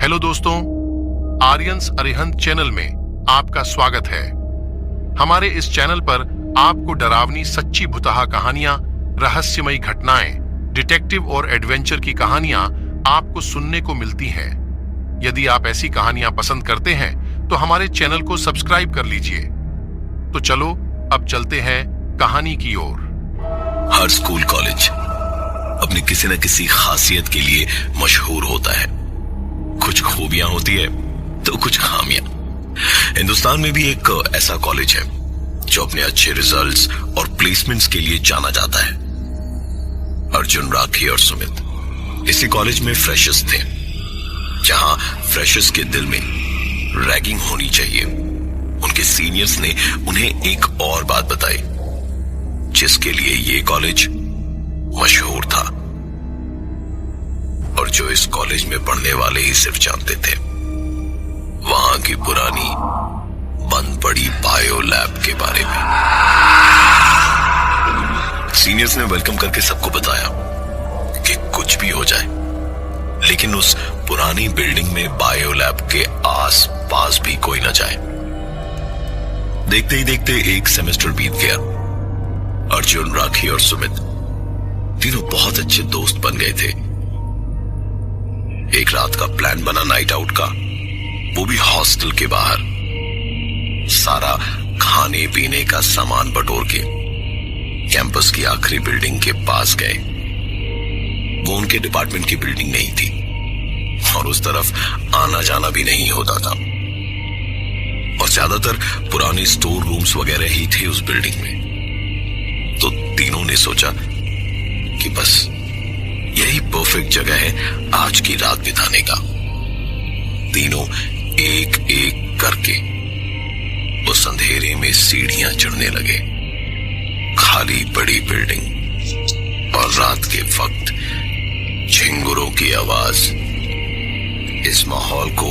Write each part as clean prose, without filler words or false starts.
Hello दोस्तों, Aryans Arihant channel में आपका स्वागत है। हमारे इस चैनल पर आपको डरावनी सच्ची भुतहा कहानियां, रहस्यमयी घटनाएं, डिटेक्टिव और एडवेंचर की कहानियां आपको सुनने को मिलती हैं। यदि आप ऐसी कहानियां पसंद करते हैं तो हमारे चैनल को सब्सक्राइब कर लीजिए। तो चलो अब चलते हैं कहानी की ओर। हर स्कूल कॉलेज अपनी किसी न किसी खासियत के लिए मशहूर होता है। कुछ खूबियां होती है तो कुछ खामियां। हिंदुस्तान में भी एक ऐसा कॉलेज है जो अपने अच्छे रिजल्ट्स और प्लेसमेंट्स के लिए जाना जाता है। अर्जुन, राखी और सुमित इसी कॉलेज में फ्रेशर्स थे, जहां फ्रेशर्स के दिल में रैगिंग होनी चाहिए। उनके सीनियर्स ने उन्हें एक और बात बताई, जिसके लिए ये कॉलेज मशहूर था और जो इस कॉलेज में पढ़ने वाले ही सिर्फ जानते थे। वहां की पुरानी बंद पड़ी बायो लैब के बारे में। सीनियर्स ने वेलकम करके सबको बताया कि कुछ भी हो जाए, लेकिन उस पुरानी बिल्डिंग में बायो लैब के आस पास भी कोई न जाए। देखते ही देखते एक सेमेस्टर बीत गया। अर्जुन, राखी और सुमित तीनों बहुत अच्छे दोस्त बन गए थे। एक रात का प्लान बना नाइट आउट का, वो भी हॉस्टल के बाहर। सारा खाने पीने का सामान बटोर के कैंपस की आखिरी बिल्डिंग के पास गए। वो उनके डिपार्टमेंट की बिल्डिंग नहीं थी और उस तरफ आना जाना भी नहीं होता था, और ज्यादातर पुरानी स्टोर रूम्स वगैरह ही थे उस बिल्डिंग में। तो तीनों ने सोचा कि बस यही परफेक्ट जगह है आज की रात बिताने का। तीनों एक एक करके उस अंधेरे में सीढ़ियां चढ़ने लगे। खाली बड़ी बिल्डिंग और रात के वक्त झिंगुरों की आवाज इस माहौल को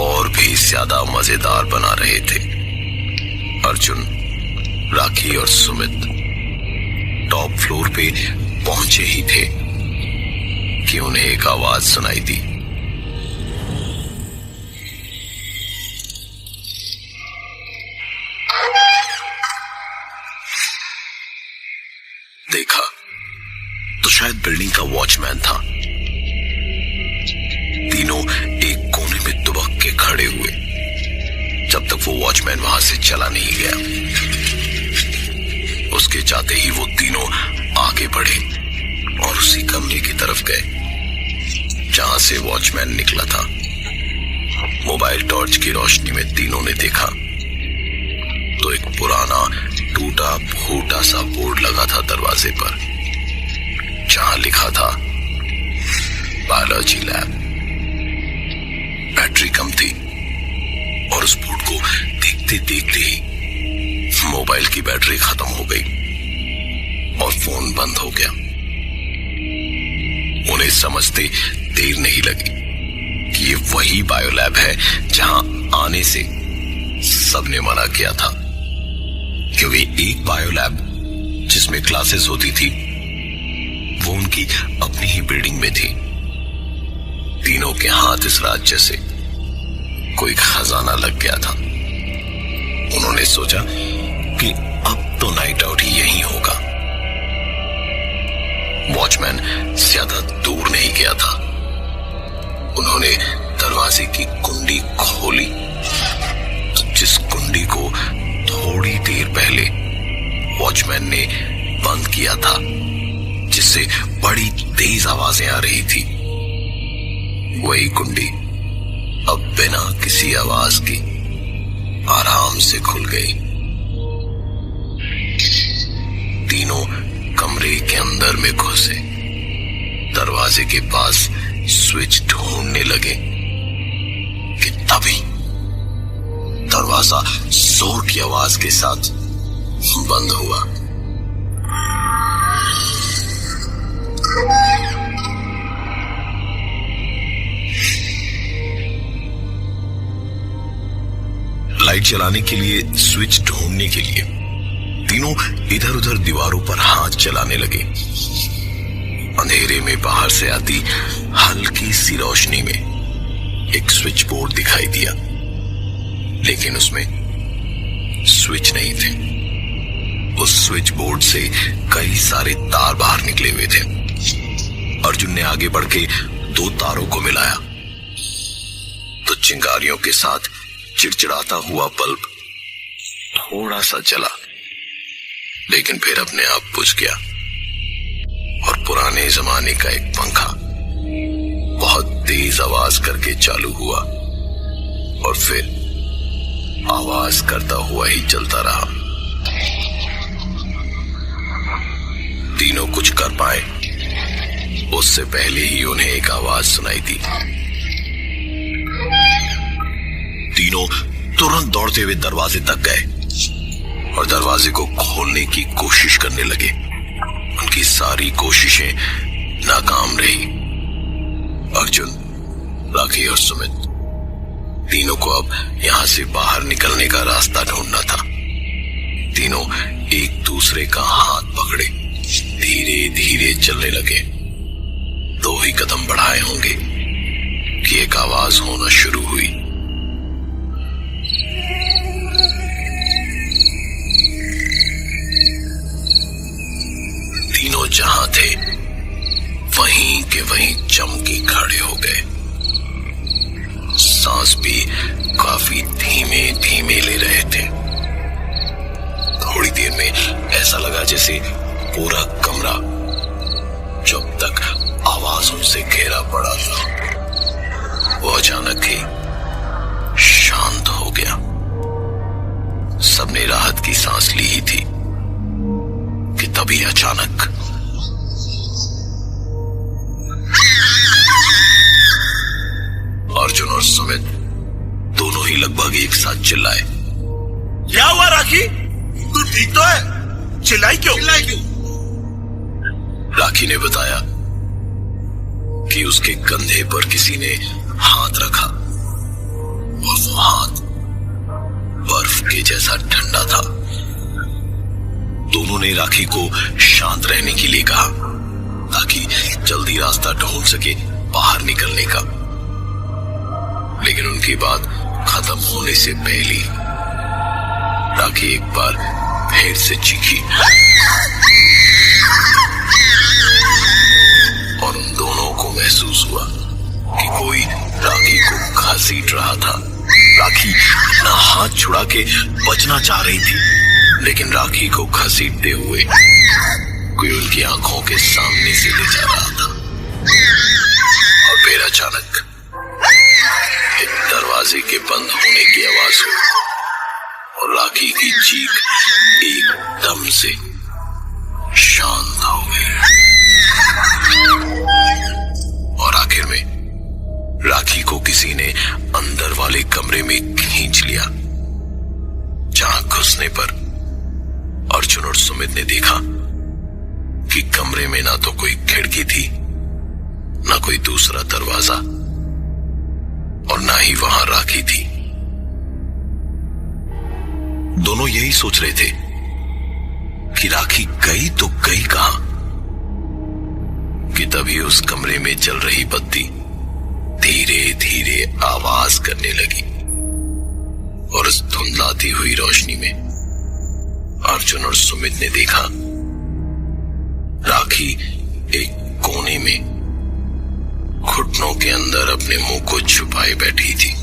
और भी ज्यादा मजेदार बना रहे थे। अर्जुन, राखी और सुमित टॉप फ्लोर पे पहुंचे ही थे कि उन्हें एक आवाज सुनाई दी। देखा तो शायद बिल्डिंग का वॉचमैन था। तीनों एक कोने में दुबक के खड़े हुए जब तक वो वॉचमैन वहां से चला नहीं गया। उसके जाते ही वो तीनों आगे बढ़े और उसी कमरे की तरफ गए जहां से वॉचमैन निकला था। मोबाइल टॉर्च की रोशनी में तीनों ने देखा तो एक पुराना टूटा फूटा सा बोर्ड लगा था दरवाजे पर, जहां लिखा था बायोलॉजी लैब। बैटरी कम थी और उस बोर्ड को देखते देखते ही मोबाइल की बैटरी खत्म हो गई और फोन बंद हो गया। उन्हें समझते देर नहीं लगी कि ये वही बायोलैब है जहां आने से सबने मना किया था, क्योंकि एक बायोलैब जिसमें क्लासेस होती थी वो उनकी अपनी ही बिल्डिंग में थी। तीनों के हाथ इस रात जैसे कोई खजाना लग गया था। उन्होंने सोचा कि अब तो नाइट आउट ही यही होगा। वॉचमैन ज्यादा दूर नहीं गया था। उन्होंने दरवाजे की कुंडी खोली तो जिस कुंडी को थोड़ी देर पहले वॉचमैन ने बंद किया था, जिससे बड़ी तेज आवाजें आ रही थी, वही कुंडी अब बिना किसी आवाज की आराम से खुल गई। तीनों कमरे के अंदर में घुसे, दरवाजे के पास स्विच ढूंढने लगे कि तभी दरवाजा जोर की आवाज के साथ बंद हुआ। लाइट जलाने के लिए स्विच ढूंढने के लिए तीनों इधर उधर दीवारों पर हाथ चलाने लगे। अंधेरे में बाहर से आती हल्की सी रोशनी में एक स्विच बोर्ड दिखाई दिया, लेकिन उसमें स्विच नहीं थे। उस स्विच बोर्ड से कई सारे तार बाहर निकले हुए थे। अर्जुन ने आगे बढ़ के 2 तारों को मिलाया तो चिंगारियों के साथ चिड़चिड़ाता हुआ बल्ब थोड़ा सा जला, लेकिन फिर अपने आप बुझ गया और पुराने जमाने का एक पंखा बहुत तेज आवाज करके चालू हुआ और फिर आवाज करता हुआ ही चलता रहा। तीनों कुछ कर पाए उससे पहले ही उन्हें एक आवाज सुनाई दी। तीनों तुरंत दौड़ते हुए दरवाजे तक गए और दरवाजे को खोलने की कोशिश करने लगे। उनकी सारी कोशिशें नाकाम रही। अर्जुन, राखी और सुमित तीनों को अब यहां से बाहर निकलने का रास्ता ढूंढना था। तीनों एक दूसरे का हाथ पकड़े धीरे धीरे चलने लगे। 2 ही कदम बढ़ाए होंगे कि एक आवाज होना शुरू हुई। तीनों जहां थे वहीं के वहीं जम के खड़े हो गए। सांस भी काफी धीमे धीमे ले रहे थे। थोड़ी देर में ऐसा लगा जैसे पूरा कमरा जब तक आवाजों से घेरा पड़ा था वो अचानक ही शांत हो गया। सबने राहत की सांस ली ही थी कि तभी अचानक अर्जुन और सुमित दोनों ही लगभग एक साथ चिल्लाए। क्या हुआ राखी? तू ठीक तो है? चिल्लाई क्यों? राखी ने बताया कि उसके कंधे पर किसी ने हाथ रखा और वो हाथ बर्फ के जैसा ठंडा था। दोनों ने राखी को शांत रहने के लिए कहा ताकि जल्दी रास्ता ढूंढ सके बाहर निकलने का, लेकिन उनकी बात खत्म होने से पहले राखी एक बार फिर से चीखी और उन दोनों को महसूस हुआ कि कोई राखी को घसीट रहा था। राखी अपना हाथ छुड़ा के बचना चाह रही थी, लेकिन राखी को घसीटते हुए कोई उनकी आंखों के सामने से ले जा रहा था। और फिर अचानक एक दरवाजे के बंद होने की आवाज हुई और राखी की चीख एकदम से शांत हो गई। और आखिर में राखी को किसी ने अंदर वाले कमरे में खींच लिया, जहां घुसने पर अर्जुन और सुमित ने देखा कि कमरे में ना तो कोई खिड़की थी, ना कोई दूसरा दरवाजा और ना ही वहां राखी थी। दोनों यही सोच रहे थे कि राखी गई तो गई कहां, कि तभी उस कमरे में जल रही बत्ती धीरे धीरे आवाज करने लगी और उस धुंधलाती हुई रोशनी में अर्जुन और सुमित ने देखा राखी एक कोने में घुटनों के अंदर अपने मुंह को छुपाए बैठी थी।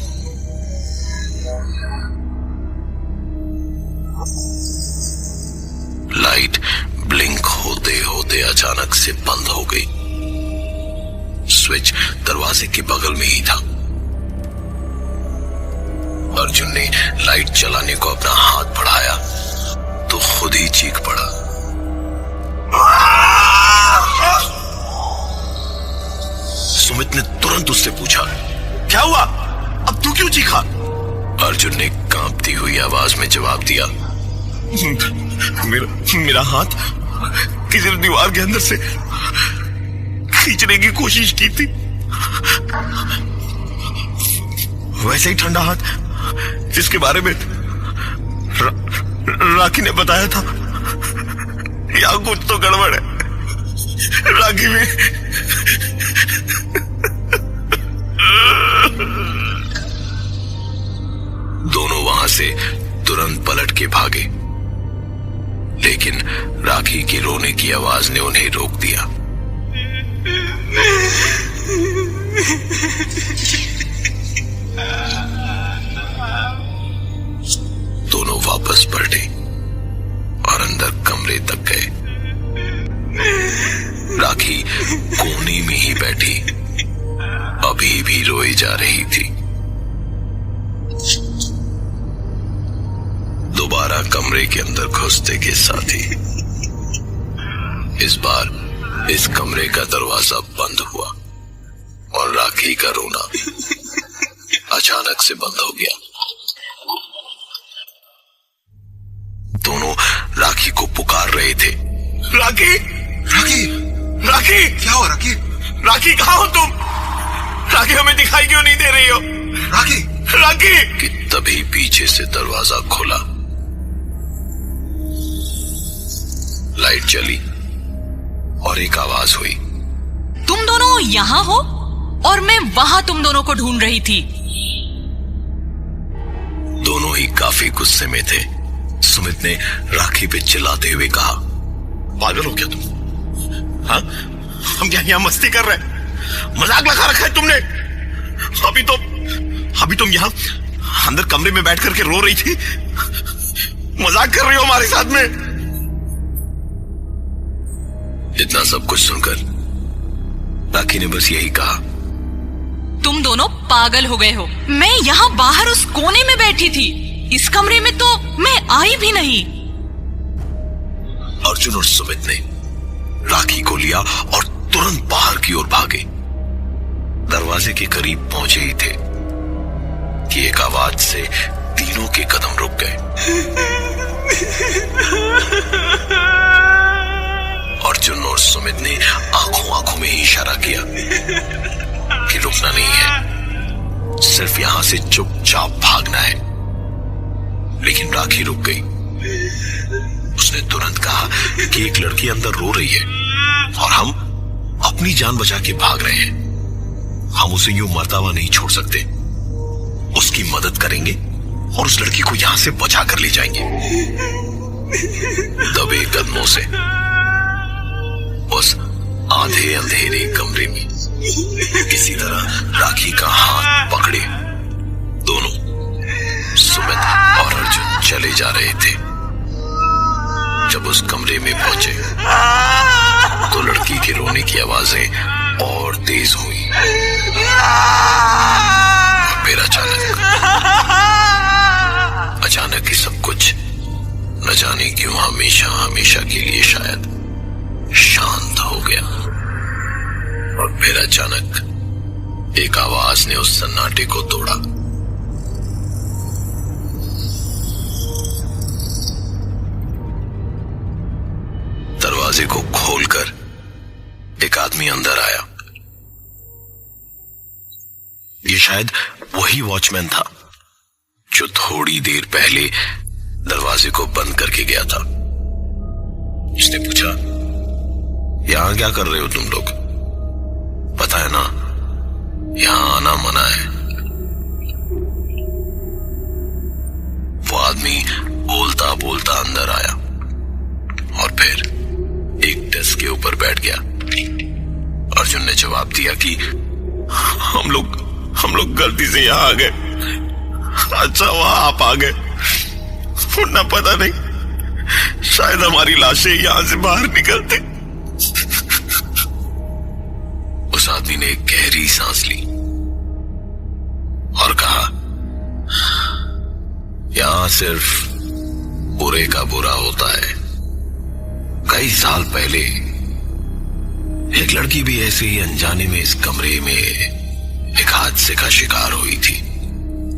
लाइट ब्लिंक होते होते अचानक से बंद हो गई। स्विच दरवाजे के बगल में ही था। अर्जुन ने लाइट चलाने को अपना हाथ बढ़ाया तो खुद ही चीख पड़ा। सुमित ने तुरंत उससे पूछा, क्या हुआ? अब तू क्यों चीखा? अर्जुन ने कांपती हुई आवाज में जवाब दिया, मेरा हाथ किसी ने दीवार के अंदर से खींचने की कोशिश की थी। वैसे ही ठंडा हाथ जिसके बारे में राखी ने बताया था। या कुछ तो गड़बड़ है। राखी में के भागे, लेकिन राखी के रोने की आवाज ने उन्हें रोक दिया। दोनों वापस पलटे और अंदर कमरे तक गए। राखी कोने में ही बैठी अभी भी रोई जा रही थी। दोबारा कमरे के अंदर घुसते के साथ ही इस बार इस कमरे का दरवाजा बंद हुआ और राखी का रोना अचानक से बंद हो गया। दोनों राखी को पुकार रहे थे। राखी, राखी, राखी, क्या हुआ राखी? राखी कहाँ हो तुम? राखी हमें दिखाई क्यों नहीं दे रही हो? राखी, राखी! कि तभी पीछे से दरवाजा खुला, लाइट जली और एक आवाज हुई। तुम दोनों यहाँ हो और मैं वहां तुम दोनों को ढूंढ रही थी। दोनों ही काफी गुस्से में थे। सुमित ने राखी पे चिल्लाते हुए कहा, पागल हो क्या तुम? हाँ? हम क्या यहाँ मस्ती कर रहे हैं? मजाक लगा रखा है तुमने? अभी तुम यहाँ अंदर कमरे में बैठ करके रो रही थी। मजाक कर रही हो हमारे साथ में? इतना सब कुछ सुनकर राखी ने बस यही कहा, तुम दोनों पागल हो गए हो। मैं यहाँ बाहर उस कोने में बैठी थी। इस कमरे में तो मैं आई भी नहीं। अर्जुन और सुमित ने राखी को लिया और तुरंत बाहर की ओर भागे। दरवाजे के करीब पहुंचे ही थे कि एक आवाज से तीनों के कदम रुक गए। अर्जुन और सुमित ने आंखों में ही इशारा किया कि रुकना नहीं है, सिर्फ यहां से चुपचाप भागना है। लेकिन राखी रुक गई। उसने तुरंत कहा कि एक लड़की अंदर रो रही है और हम अपनी जान बचा के भाग रहे हैं। हम उसे यूं मरता हुआ नहीं छोड़ सकते। उसकी मदद करेंगे और उस लड़की को यहां से बचा कर ले जाएंगे। दबे कदमों से उस आधे अंधेरे कमरे में किसी तरह राखी का हाथ पकड़े दोनों सुमित और अर्जुन चले जा रहे थे। जब उस कमरे में पहुंचे तो लड़की के रोने की आवाजें और तेज हुई और फिर अचानक ही सब कुछ न जाने क्यों हमेशा के लिए शायद शांत हो गया। और फिर अचानक एक आवाज ने उस सन्नाटे को तोड़ा। दरवाजे को खोलकर एक आदमी अंदर आया। ये शायद वही वॉचमैन था जो थोड़ी देर पहले दरवाजे को बंद करके गया था। उसने पूछा, यहां क्या कर रहे हो तुम लोग? पता है ना, यहां आना मना है। वो आदमी बोलता बोलता अंदर आया और फिर एक डेस्क के ऊपर बैठ गया। अर्जुन ने जवाब दिया कि हम लोग गलती से यहां आ गए। अच्छा वहां आप आ गए, वरना पता नहीं शायद हमारी लाशें यहां से बाहर निकलते। उस आदमी ने एक गहरी सांस ली और कहा, यहां सिर्फ बुरे का बुरा होता है। कई साल पहले एक लड़की भी ऐसे ही अनजाने में इस कमरे में एक हादसे का शिकार हुई थी।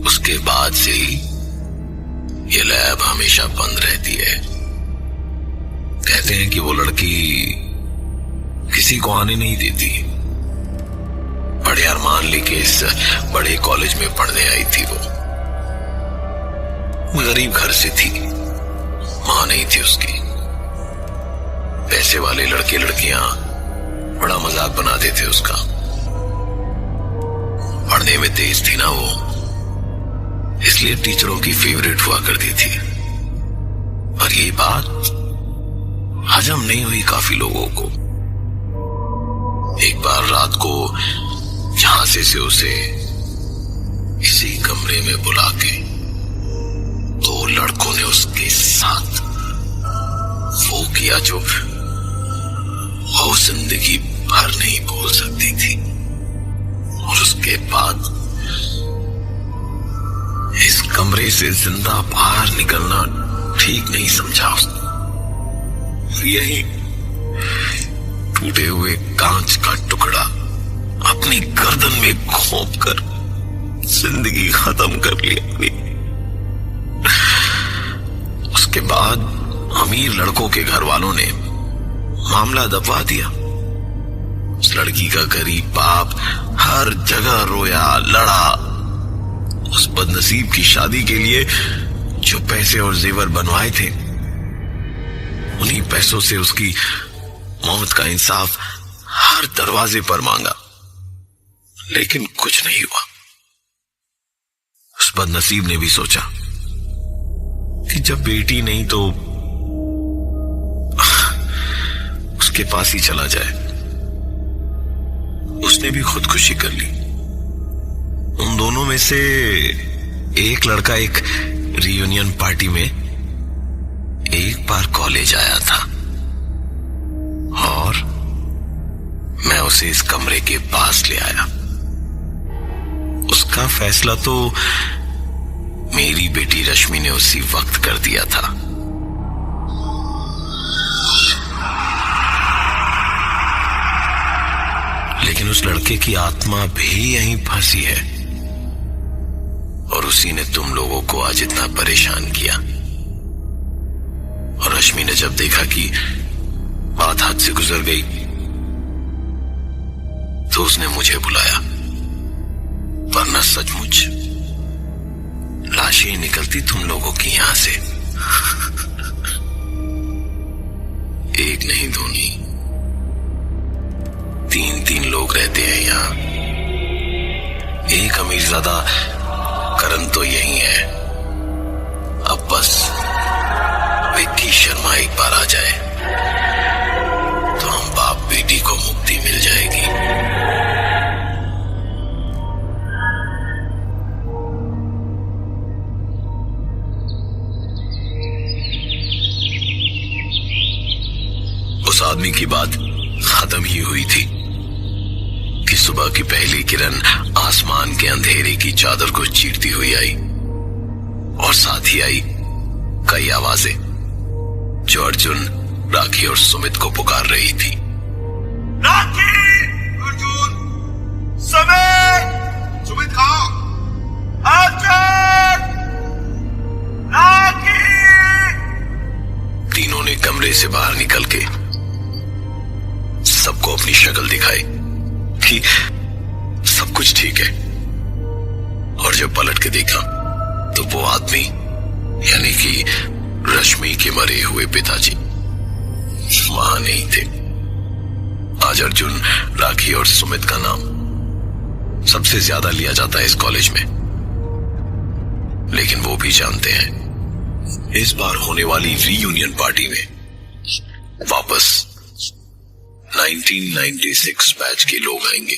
उसके बाद से ही ये लैब हमेशा बंद रहती है। कहते हैं कि वो लड़की किसी को आने नहीं देती। बड़े अरमान लेके इस बड़े कॉलेज में पढ़ने आई थी। वो गरीब घर से थी, मां नहीं थी उसकी। पैसे वाले लड़के लड़कियां बड़ा मजाक बनाते थे उसका। पढ़ने में तेज थी ना वो, इसलिए टीचरों की फेवरेट हुआ करती थी। और ये बात हजम नहीं हुई काफी लोगों को। एक बार रात को झांसे से उसे इसी कमरे में बुला के 2 लड़कों ने उसके साथ वो किया जो वो जिंदगी भर नहीं भूल सकती थी। और उसके बाद इस कमरे से जिंदा बाहर निकलना ठीक नहीं समझा उसने। यही टूटे हुए कांच का टुकड़ा अपनी गर्दन में घोंप कर जिंदगी खत्म कर ली अपनी। उसके बाद अमीर लड़कों के घर वालों ने मामला दबवा दिया। उस लड़की का गरीब बाप हर जगह रोया, लड़ा। उस बदनसीब की शादी के लिए जो पैसे और जेवर बनवाए थे, उन्हीं पैसों से उसकी मौत का इंसाफ हर दरवाजे पर मांगा, लेकिन कुछ नहीं हुआ। उस बदनसीब ने भी सोचा कि जब बेटी नहीं तो उसके पास ही चला जाए। उसने भी खुदकुशी कर ली। उन दोनों में से एक लड़का एक रियूनियन पार्टी में एक बार कॉलेज आया था और मैं उसे इस कमरे के पास ले आया। उसका फैसला तो मेरी बेटी रश्मि ने उसी वक्त कर दिया था। लेकिन उस लड़के की आत्मा भी यहीं फंसी है और उसी ने तुम लोगों को आज इतना परेशान किया। और रश्मि ने जब देखा कि बात हाथ से गुजर गई तो उसने मुझे बुलाया, वरना सचमुच लाशें निकलती तुम लोगों की यहां से। एक नहीं, 2 नहीं, 3 लोग रहते हैं यहां। एक अमीरजादा करण तो यही है। अब बस विक्की शर्मा एक बार आ जाए तो हम बाप बेटी को मुक्ति मिल जाएगी। उस आदमी की बात खत्म ही हुई थी कि सुबह की पहली किरण आसमान के अंधेरे की चादर को चीरती हुई आई और साथ ही आई कई आवाजें जो अर्जुन, राखी और सुमित को पुकार रही थी। राखी, अर्जुन, सुमित कहाँ? अर्जुन, राखी। तीनों ने कमरे से बाहर निकल के सबको अपनी शक्ल दिखाई कि सब कुछ ठीक है। और जब पलट के देखा तो वो आदमी, यानी कि रश्मि के मरे हुए पिताजी, वहां नहीं थे। आज अर्जुन, राखी और सुमित का नाम सबसे ज्यादा लिया जाता है इस कॉलेज में, लेकिन वो भी जानते हैं इस बार होने वाली रीयूनियन पार्टी में वापस 1996 बैच के लोग आएंगे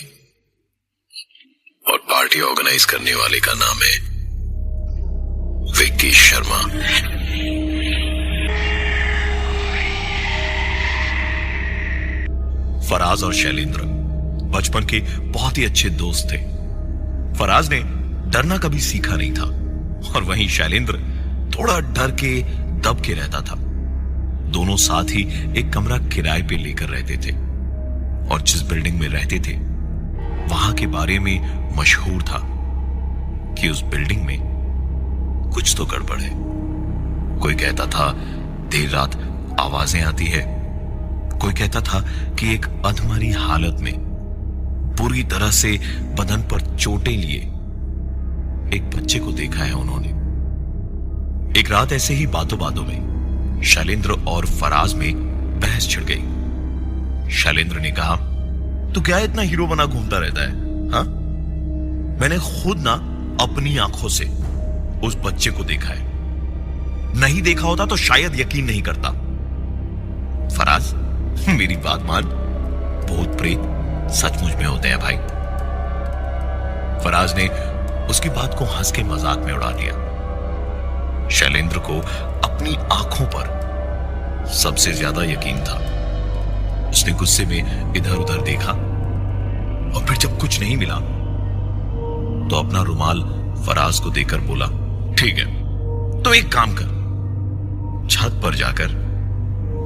और पार्टी ऑर्गेनाइज करने वाले का नाम है विक्की शर्मा। फराज और शैलेंद्र बचपन के बहुत ही अच्छे दोस्त थे। फराज ने डरना कभी सीखा नहीं था और वहीं शैलेंद्र थोड़ा डर के दब के रहता था। दोनों साथ ही एक कमरा किराए पे लेकर रहते थे और जिस बिल्डिंग में रहते थे वहां के बारे में मशहूर था कि उस बिल्डिंग में कुछ तो गड़बड़ है। कोई कहता था देर रात आवाजें आती है, कोई कहता था कि एक अधमरी हालत में पूरी तरह से बदन पर चोटें लिए एक बच्चे को देखा है उन्होंने। एक रात ऐसे ही बातों बातों में शैलेंद्र और फराज में बहस छिड़ गई। शैलेंद्र ने कहा, तू क्या इतना हीरो बना घूमता रहता है? हाँ, मैंने खुद ना अपनी आंखों से उस बच्चे को देखा है। नहीं देखा होता तो शायद यकीन नहीं करता। फराज, मेरी बात मान, भूत प्रेत सचमुच में होते हैं भाई। फराज ने उसकी बात को हंस के मजाक में उड़ा दिया। शैलेंद्र को अपनी आंखों पर सबसे ज्यादा यकीन था। उसने गुस्से में इधर उधर देखा और फिर जब कुछ नहीं मिला तो अपना रुमाल फराज को देकर बोला, ठीक है, तो एक काम कर, छत पर जाकर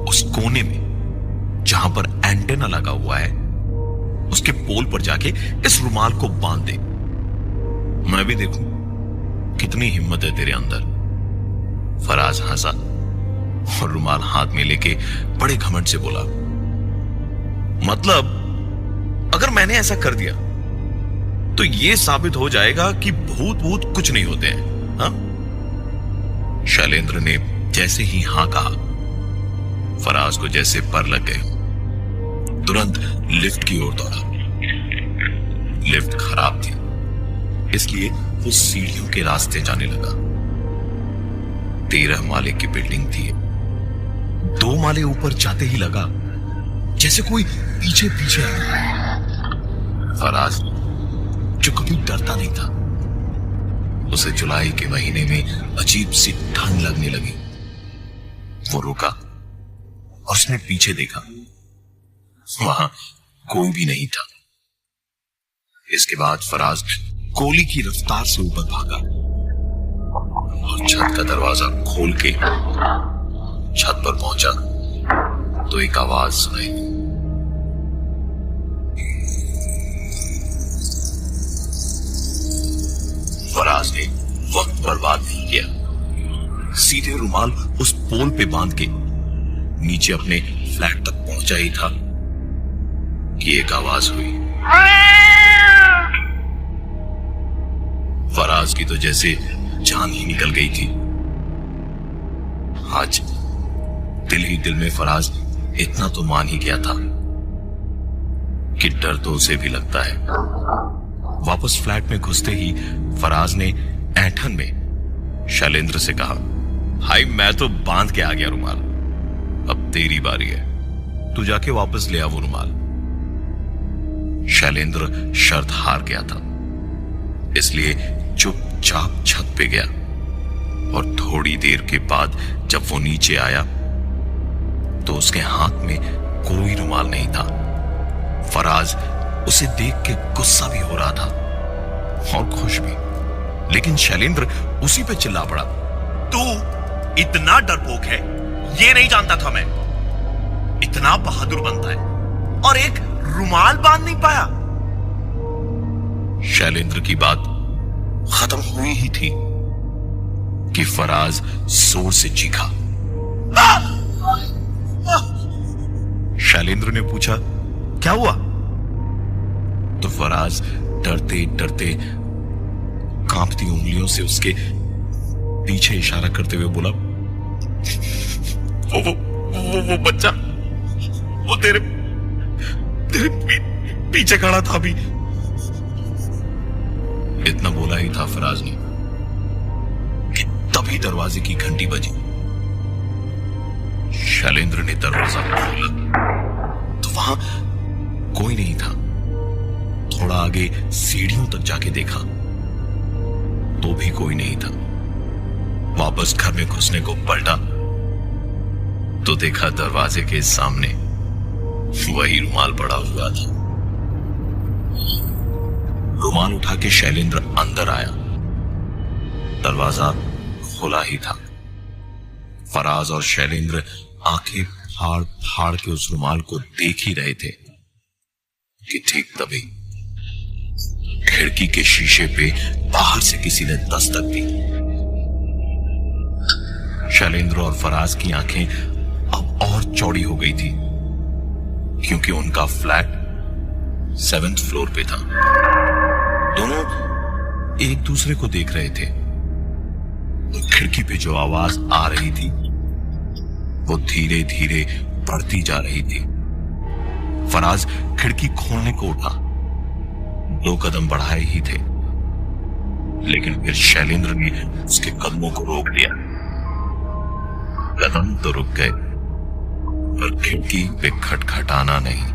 उस कोने में जहां पर एंटेना लगा हुआ है उसके पोल पर जाके इस रुमाल को बांध दे। मैं भी देखूं कितनी हिम्मत है तेरे अंदर। फराज हंसा और रुमाल हाथ में लेके बड़े घमंड से बोला, मतलब अगर मैंने ऐसा कर दिया तो यह साबित हो जाएगा कि भूत भूत कुछ नहीं होते हैं, हाँ? शैलेंद्र ने जैसे ही हां कहा, फराज को जैसे पर लग गए। तुरंत लिफ्ट की ओर दौड़ा। लिफ्ट खराब थी, इसलिए वो सीढ़ियों के रास्ते जाने लगा। 13 माले की बिल्डिंग थी। 2 माले ऊपर जाते ही लगा जैसे कोई पीछे पीछे आ रहा है। फराज, जो कभी डरता नहीं था, उसे जुलाई के महीने में अजीब सी ठंड लगने लगी। वो रुका और उसने पीछे देखा, वहां कोई भी नहीं था। इसके बाद फराज गोली की रफ्तार से ऊपर भागा और छत का दरवाजा खोल के छत पर पहुंचा तो एक आवाज सुनाई। फराज ने वक्त बर्बाद नहीं किया, सीधे रुमाल उस पोल पे बांध के नीचे अपने फ्लैट तक पहुंचा ही था कि एक आवाज हुई। फराज की तो जैसे जान ही निकल गई थी। आज दिल ही दिल में फराज इतना तो मान ही गया था कि डर तो उसे भी लगता है। वापस फ्लैट में घुसते ही फराज ने ऐंठन में शैलेंद्र से कहा, भाई मैं तो बांध के आ गया रुमाल, अब तेरी बारी है, तू जाके वापस ले आ वो रुमाल। शैलेंद्र शर्त हार गया था, इसलिए चुपचाप छत पे गया और थोड़ी देर के बाद जब वो नीचे आया तो उसके हाथ में कोई रुमाल नहीं था। फराज उसे देख के गुस्सा भी हो रहा था और खुश भी, लेकिन शैलेंद्र उसी पे चिल्ला पड़ा, तू इतना डरपोक है ये नहीं जानता था मैं। इतना बहादुर बनता है और एक रुमाल बांध नहीं पाया। शैलेंद्र की बात खत्म हुई ही थी कि फराज जोर से चीखा। शैलेंद्र ने पूछा, क्या हुआ? तो फराज डरते डरते कांपती उंगलियों से उसके पीछे इशारा करते हुए बोला, वो बच्चा, वो तेरे पीछे खड़ा था अभी। इतना बोला ही था फराज ने कि तभी दरवाजे की घंटी बजी। शैलेंद्र ने दरवाजा खोला तो वहां कोई नहीं था। थोड़ा आगे सीढ़ियों तक जाके देखा तो भी कोई नहीं था। वापस घर में घुसने को पलटा तो देखा दरवाजे के सामने वही रुमाल पड़ा हुआ था। रुमाल उठा के शैलेंद्र अंदर आया। दरवाजा खुला ही था। फराज और शैलेंद्र आंखें फाड़ फाड़ के उस रुमाल को देख ही रहे थे कि ठीक तभी खिड़की के शीशे पे बाहर से किसी ने दस्तक दी। शैलेंद्र और फराज की आंखें अब और चौड़ी हो गई थी क्योंकि उनका फ्लैट 7th फ्लोर पे था। दोनों एक दूसरे को देख रहे थे। खिड़की पे जो आवाज आ रही थी वो धीरे धीरे बढ़ती जा रही थी। फराज खिड़की खोलने को उठा, 2 कदम बढ़ाए ही थे, लेकिन फिर शैलेंद्र ने उसके कदमों को रोक दिया। कदम तो रुक गए, पर खिड़की पे खटखटाना नहीं।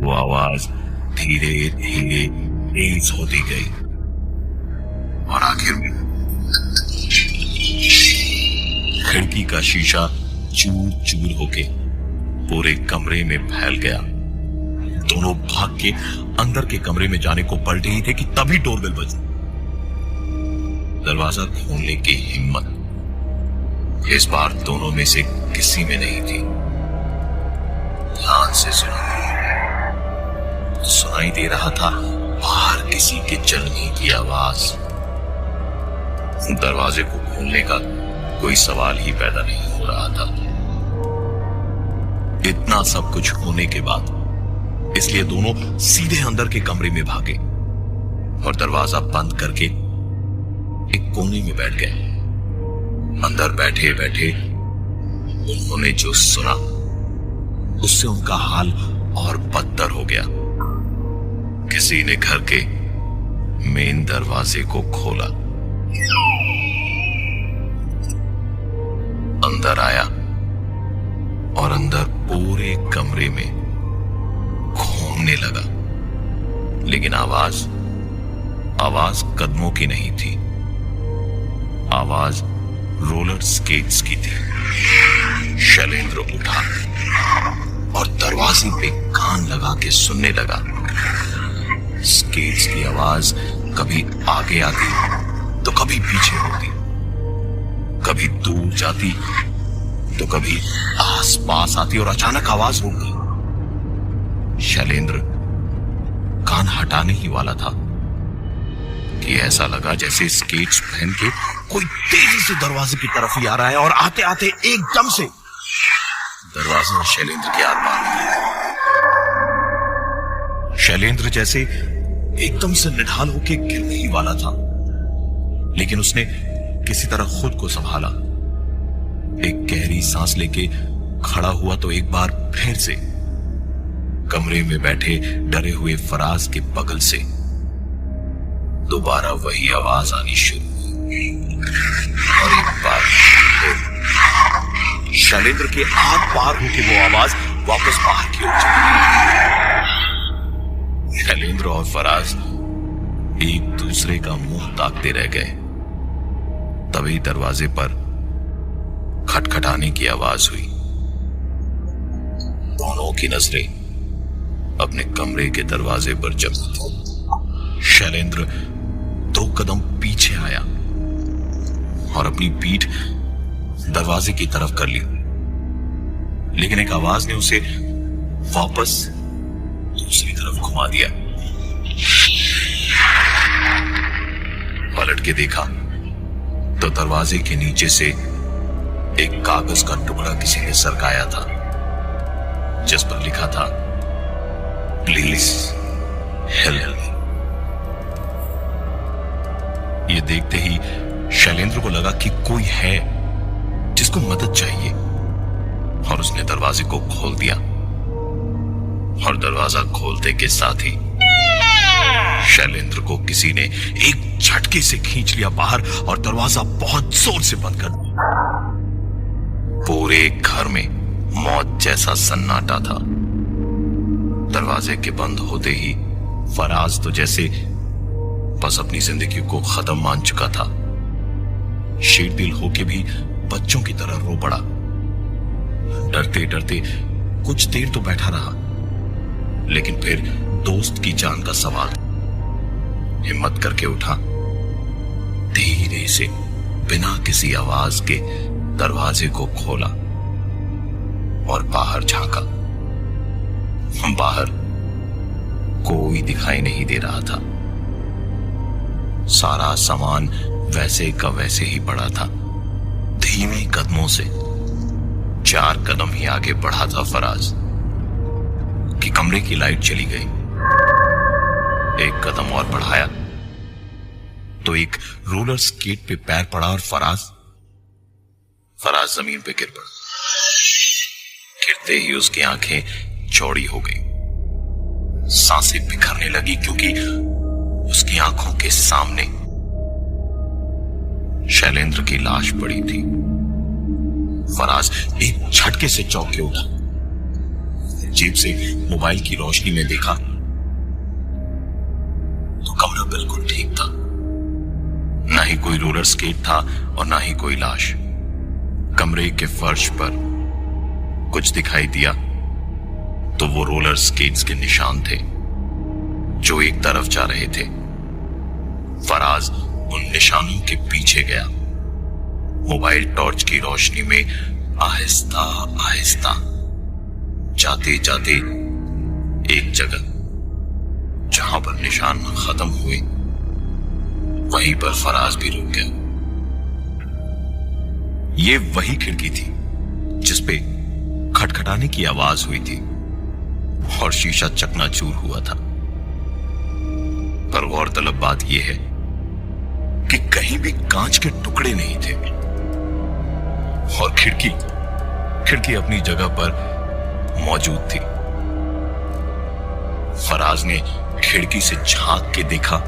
वो आवाज धीरे धीरे तेज होती गई और आखिर में खिड़की का शीशा चूर चूर होके पूरे कमरे में फैल गया। दोनों भाग के अंदर के कमरे में जाने को पलटे ही थे कि तभी डोरबेल बजी। दरवाजा खोलने की हिम्मत इस बार दोनों में से किसी में नहीं थी। ध्यान से सुनाई दे रहा था बाहर किसी के चलने की आवाज। दरवाजे को खोलने का कोई सवाल ही पैदा नहीं हो रहा था। इतना सब कुछ होने के बाद इसलिए दोनों सीधे अंदर के कमरे में भागे और दरवाजा बंद करके एक कोने में बैठ गए। अंदर बैठे बैठे उन्होंने जो सुना उससे उनका हाल और बदतर हो गया। किसी ने घर के मेन दरवाजे को खोला, अंदर आया और अंदर पूरे कमरे में घूमने लगा। लेकिन आवाज कदमों की नहीं थी, आवाज रोलर स्केट्स की थी। शैलेंद्र उठा और दरवाजे पे कान लगा के सुनने लगा। स्केट्स की आवाज कभी आगे आती तो कभी पीछे होती, कभी दूर जाती तो कभी आसपास आती और अचानक आवाज रुक गई। शैलेंद्र कान हटाने ही वाला था कि ऐसा लगा जैसे स्केट्स पहन के कोई तेजी से दरवाजे की तरफ ही आ रहा है और आते आते एकदम से दरवाजा शैलेंद्र के आर पार। शैलेंद्र जैसे एकदम से निढाल होके गिरने ही वाला था, लेकिन उसने किसी तरह खुद को संभाला। एक गहरी सांस लेके खड़ा हुआ तो एक बार फिर से कमरे में बैठे डरे हुए फराज के बगल से दोबारा वही आवाज आनी शुरू हुई और एक बार शैलेंद्र के आर पार होके वो आवाज वापस बाहर की ओर चली। शैलेंद्र और फराज एक दूसरे का मुंह ताकते रह गए। तभी दरवाजे पर खटखटाने की आवाज हुई। दोनों की नजरें अपने कमरे के दरवाजे पर जमी थी। शैलेंद्र 2 कदम पीछे आया और अपनी पीठ दरवाजे की तरफ कर ली, लेकिन एक आवाज ने उसे वापस दूसरी तरफ घुमा दिया। पलट के देखा तो दरवाजे के नीचे से एक कागज का टुकड़ा किसी ने सरकाया था, जिस पर लिखा था प्लीज हेल्प मी। ये देखते ही शैलेंद्र को लगा कि कोई है जिसको मदद चाहिए और उसने दरवाजे को खोल दिया और दरवाजा खोलते के साथ ही शैलेंद्र को किसी ने एक झटके से खींच लिया बाहर और दरवाजा बहुत जोर से बंद कर दिया। पूरे घर में मौत जैसा सन्नाटा था। दरवाजे के बंद होते ही फराज तो जैसे बस अपनी जिंदगी को खत्म मान चुका था। शीतदिल होके भी बच्चों की तरह रो पड़ा। डरते डरते कुछ देर तो बैठा रहा, लेकिन फिर दोस्त की जान का सवाल, हिम्मत करके उठा, धीरे से बिना किसी आवाज के दरवाजे को खोला और बाहर झांका। बाहर कोई दिखाई नहीं दे रहा था। सारा सामान वैसे का वैसे ही पड़ा था। धीमे कदमों से 4 कदम ही आगे बढ़ा था फराज कि कमरे की लाइट चली गई। 1 कदम और बढ़ाया तो एक रोलर स्केट पे पैर पड़ा और फराज जमीन पे गिर पड़ा। गिरते ही उसकी आंखें चौड़ी हो गई, सांसें बिखरने लगी, क्योंकि उसकी आंखों के सामने शैलेंद्र की लाश पड़ी थी। फराज एक झटके से चौंक के उठा। जेब से मोबाइल की रोशनी में देखा तो कमरा बिल्कुल ठीक था। ना ही कोई रोलर स्केट था और ना ही कोई लाश। कमरे के फर्श पर कुछ दिखाई दिया तो वो रोलर स्केट्स के निशान थे जो एक तरफ जा रहे थे। फराज उन निशानों के पीछे गया। मोबाइल टॉर्च की रोशनी में आहिस्ता आहिस्ता जाते जाते एक जगह जहां पर निशान खत्म हुए वहीं पर फराज भी रुक गया। ये वही खिड़की थी जिसपे खटखटाने की आवाज हुई थी और शीशा चकनाचूर हुआ था। पर गौरतलब बात यह है कि कहीं भी कांच के टुकड़े नहीं थे और खिड़की अपनी जगह पर मौजूद थी। फराज ने खिड़की से झांक के देखा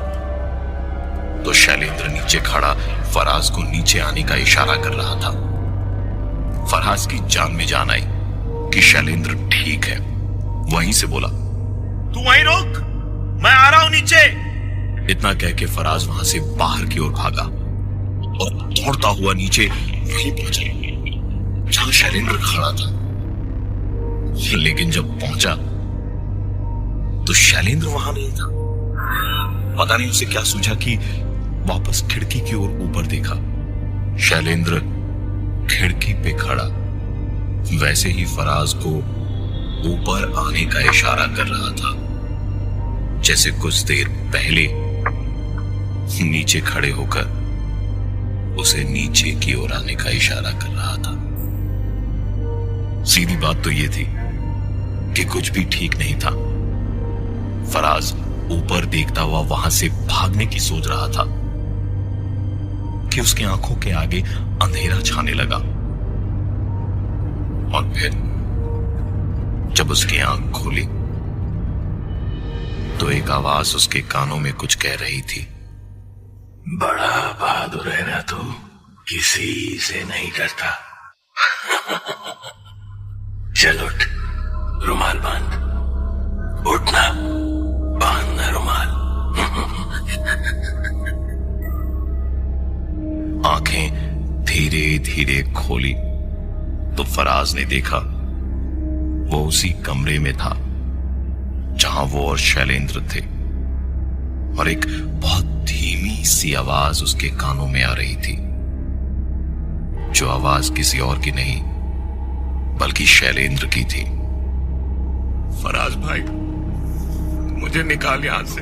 तो शैलेंद्र नीचे खड़ा फराज को नीचे आने का इशारा कर रहा था। फराज की जान में जान आई कि शैलेंद्र ठीक है। वहीं से बोला, तू वहीं रुक, मैं आ रहा हूं नीचे। इतना कह के फराज वहां से बाहर की ओर भागा और दौड़ता हुआ नीचे वहीं पहुंचा जहां शैलेंद्र खड़ा था। लेकिन जब पहुंचा तो शैलेंद्र वहां नहीं था। पता नहीं उसे क्या सूझा कि वापस खिड़की की ओर ऊपर देखा। शैलेंद्र खिड़की पे खड़ा वैसे ही फराज को ऊपर आने का इशारा कर रहा था जैसे कुछ देर पहले नीचे खड़े होकर उसे नीचे की ओर आने का इशारा कर रहा था। सीधी बात तो यह थी कि कुछ भी ठीक नहीं था। फराज ऊपर देखता हुआ वहां से भागने की सोच रहा था कि उसकी आंखों के आगे अंधेरा छाने लगा और फिर जब उसकी आंख खोली तो एक आवाज उसके कानों में कुछ कह रही थी, बड़ा बहादुर है ना तू, किसी से नहीं डरता। चल उठ, रुमाल बांध। उठना, बांधना रुमाल। आंखें धीरे धीरे खोली तो फराज ने देखा वो उसी कमरे में था जहां वो और शैलेंद्र थे और एक बहुत धीमी सी आवाज उसके कानों में आ रही थी जो आवाज किसी और की नहीं बल्कि शैलेंद्र की थी। फराज भाई, मुझे निकाल यहां से।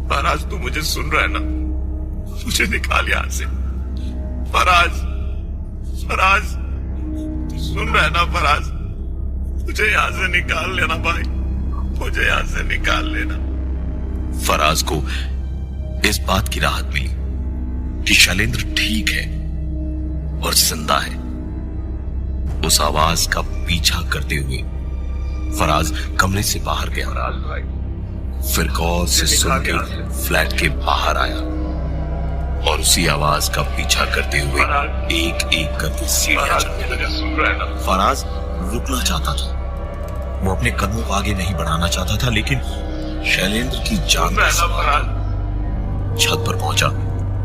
फराज तू मुझे सुन रहा है ना? मुझे निकाल यहां से। फराज तू सुन रहा है ना? फराज, मुझे यहां से निकाल लेना भाई, मुझे यहां से निकाल लेना। फराज को इस बात की राहत मिली कि शैलेंद्र ठीक है और जिंदा है। उस आवाज का पीछा करते हुए फराज कमरे से बाहर गया। फराज भाई, फिर गौर से सुन के फ्लैट के बाहर आया और उसी आवाज का पीछा करते हुए एक एक करके सीढ़ियां चढ़ने लगा। सुन रहा है ना? फराज रुकना चाहता था, वो अपने कदमों को आगे नहीं बढ़ाना चाहता था, लेकिन शैलेंद्र की जान में छत पर पहुंचा।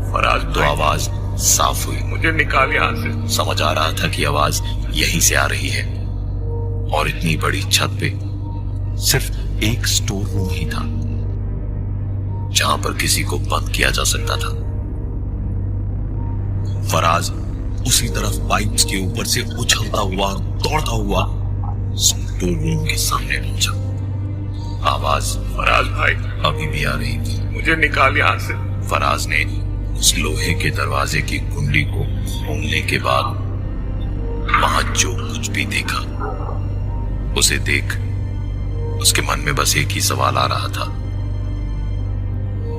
फराज तो आवाज साफ हुई। मुझे निकाल यहां से। समझ आ रहा था कि आवाज यहीं से आ रही है और इतनी बड़ी छत पे सिर्फ एक स्टोर रूम ही था जहां पर किसी को बंद किया जा सकता था। फराज उसी तरफ पाइप्स के ऊपर से उछलता हुआ दौड़ता हुआ स्टोर रूम के सामने पहुंचा। आवाज फराज भाई अभी भी आ रही थी। मुझे निकाल यहां से। फराज ने उस लोहे के दरवाजे की कुंडी को खोलने के बाद वहां जो कुछ भी देखा उसे देख उसके मन में बस एक ही सवाल आ रहा था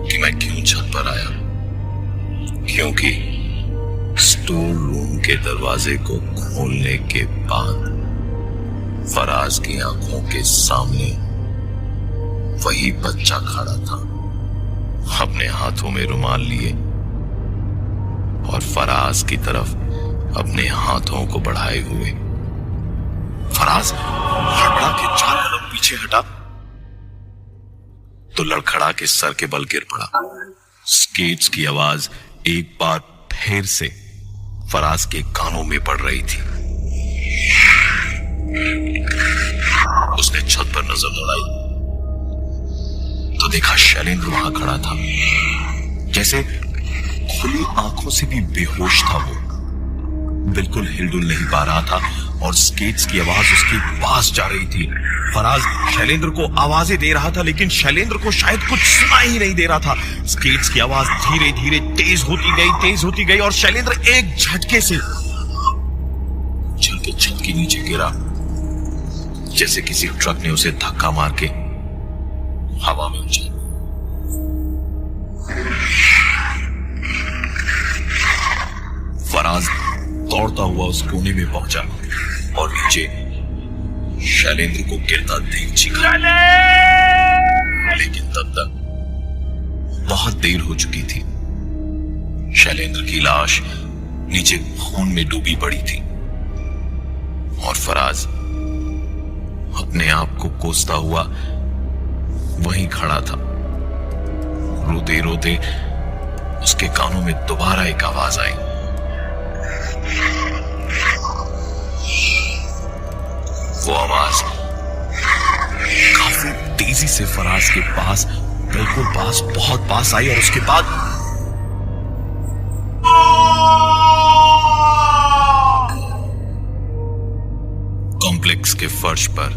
कि मैं क्यों छत पर आया, क्योंकि स्टोर रूम के दरवाजे को खोलने के बाद फराज की आंखों के सामने वही बच्चा खड़ा था, अपने हाथों में रुमाल लिए और फराज की तरफ अपने हाथों को बढ़ाए हुए। फराज हड़बड़ा के 4 कदम पीछे हटा तो लड़खड़ा के सर के बल गिर पड़ा। स्केट्स की आवाज एक बार फिर से फराज के कानों में पड़ रही थी। उसने छत पर नजर दौड़ाई तो देखा शैलेंद्र वहां खड़ा था, जैसे खुली आंखों से भी बेहोश था। वो बिल्कुल हिलडुल नहीं पा रहा था और स्केट्स की आवाज उसके पास जा रही थी। फराज शैलेंद्र को आवाजें दे रहा था, लेकिन शैलेंद्र को शायद कुछ सुना ही नहीं दे रहा था। स्केट्स की आवाज धीरे धीरे तेज होती गई और शैलेंद्र एक झटके से चल के छत के नीचे गिरा, जैसे किसी ट्रक ने उसे धक्का मार के हवा में उछाला। फराज दौड़ता हुआ उस कोने में पहुंचा और नीचे शैलेंद्र को गिरता देख चीखा, लेकिन तब तक बहुत देर हो चुकी थी। शैलेंद्र की लाश नीचे खून में डूबी पड़ी थी और फराज अपने आप को कोसता हुआ वहीं खड़ा था। रोते रोते उसके कानों में दोबारा एक आवाज आई। वो आवाज काफी तेजी से फराज के पास, बिल्कुल पास, बहुत पास आई और उसके बाद कॉम्प्लेक्स के फर्श पर